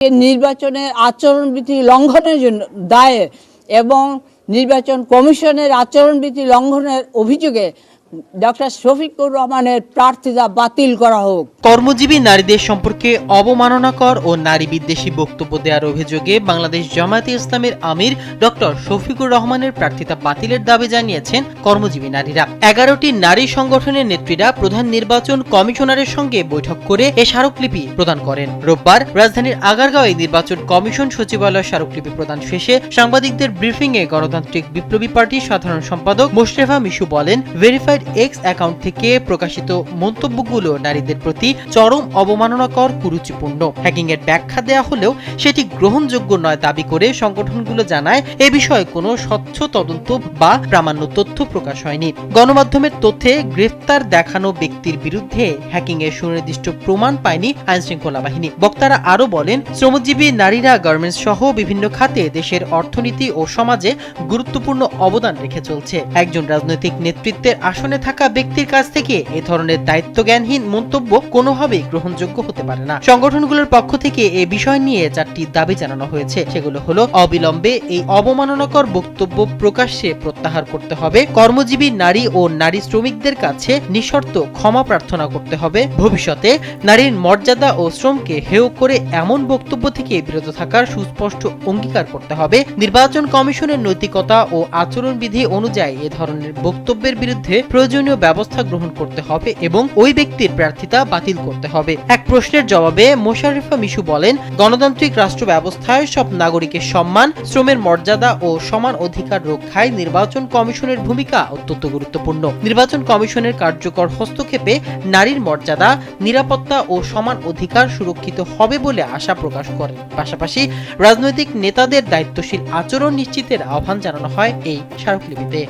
নির্বাচনের আচরণবিধি লঙ্ঘনের জন্য দায়ে এবং নির্বাচন কমিশনের আচরণবিধি লঙ্ঘনের অভিযোগে ডক্টর শফিকুর রহমানের প্রার্থিতা বাতিল করা হোক। কর্মজীবী নারীদের সম্পর্কে অবমাননাকর ও নারী বিদ্বেষী বক্তব্য দেওয়ার অভিযোগে বাংলাদেশ জামায়াতে ইসলামের আমির ডক্টর শফিকুর রহমানের প্রার্থিতা বাতিলের দাবি জানিয়েছেন কর্মজীবী নারীরা। 11টি নারী সংগঠনের নেত্রীরা প্রধান নির্বাচন কমিশনারের সঙ্গে বৈঠক করে এ স্মারকলিপি প্রদান করেন। রোববার রাজধানীর আগারগাঁওয়ে নির্বাচন কমিশন সচিবালয় স্মারকলিপি প্রদান শেষে সাংবাদিকদের ব্রিফিংয়ে গণতান্ত্রিক বিপ্লবী পার্টির সাধারণ সম্পাদক মোশরেফা মিশু বলেন, ভেরিফাইড এক্স অ্যাকাউন্ট থেকে প্রকাশিত মন্তব্যগুলো নারীদের প্রতি চরম অবমাননাকর, কুরুচিপূর্ণ। হ্যাকিং এর ব্যাখ্যা দেয়া হলেও সেটি গ্রহণযোগ্য নয় দাবি করে সংগঠনগুলো জানায় এ বিষয়ে কোনো স্বচ্ছ তদন্ত বা প্রামাণ্য তথ্য প্রকাশ হয়নি। গণমাধ্যমের তথ্যে গ্রেফতার দেখানো ব্যক্তির বিরুদ্ধে হ্যাকিং এর সুনির্দিষ্ট প্রমাণ পায়নি আইনশৃঙ্খলা বাহিনী। বক্তারা আরো বলেন, শ্রমজীবী নারীরা গার্মেন্টস সহ বিভিন্ন খাতে দেশের অর্থনীতি ও সমাজে গুরুত্বপূর্ণ অবদান রেখে চলছে। একজন রাজনৈতিক নেতৃত্বের আসনে থাকা ব্যক্তির কাছ থেকে এ ধরনের দায়িত্বজ্ঞানহীন মন্তব্য কোনোভাবেই গ্রহণযোগ্য হতে পারে না। সংগঠনগুলোর পক্ষ থেকে এ বিষয় নিয়ে 4টি দাবি জানানো হয়েছে। সেগুলো হলো, অবিলম্বে এই অবমাননাকর বক্তব্য প্রকাশ্যে প্রত্যাহার করতে হবে, কর্মজীবী নারী ও নারী শ্রমিকদের কাছে নিঃশর্ত ক্ষমা প্রার্থনা করতে হবে, ভবিষ্যতে নারীর মর্যাদা ও শ্রমকে হেয় করে এমন বক্তব্য থেকে বিরত থাকার সুস্পষ্ট অঙ্গীকার করতে হবে, নির্বাচন কমিশনের নৈতিকতা ও আচরণবিধি অনুযায়ী এ ধরনের বক্তব্যের বিরুদ্ধে প্রয়োজনীয় ব্যবস্থা গ্রহণ করতে হবে এবং ওই ব্যক্তির প্রার্থিতা বাতিল করতে হবে। এক প্রশ্নের জবাবে মোশাররফা মিশু বলেন, গণতান্ত্রিক রাষ্ট্র ব্যবস্থায় সব নাগরিকের সম্মান, শ্রমের মর্যাদা ও সমান অধিকার রক্ষায় নির্বাচন কমিশনের ভূমিকা অত্যন্ত গুরুত্বপূর্ণ। নির্বাচন কমিশনের কার্যকর হস্তক্ষেপে নারীর মর্যাদা, নিরাপত্তা ও সমান অধিকার সুরক্ষিত হবে বলে আশা প্রকাশ করেন। পাশাপাশি রাজনৈতিক নেতাদের দায়িত্বশীল আচরণ নিশ্চিতের আহ্বান জানানো হয় এই স্মারকলিপিতে।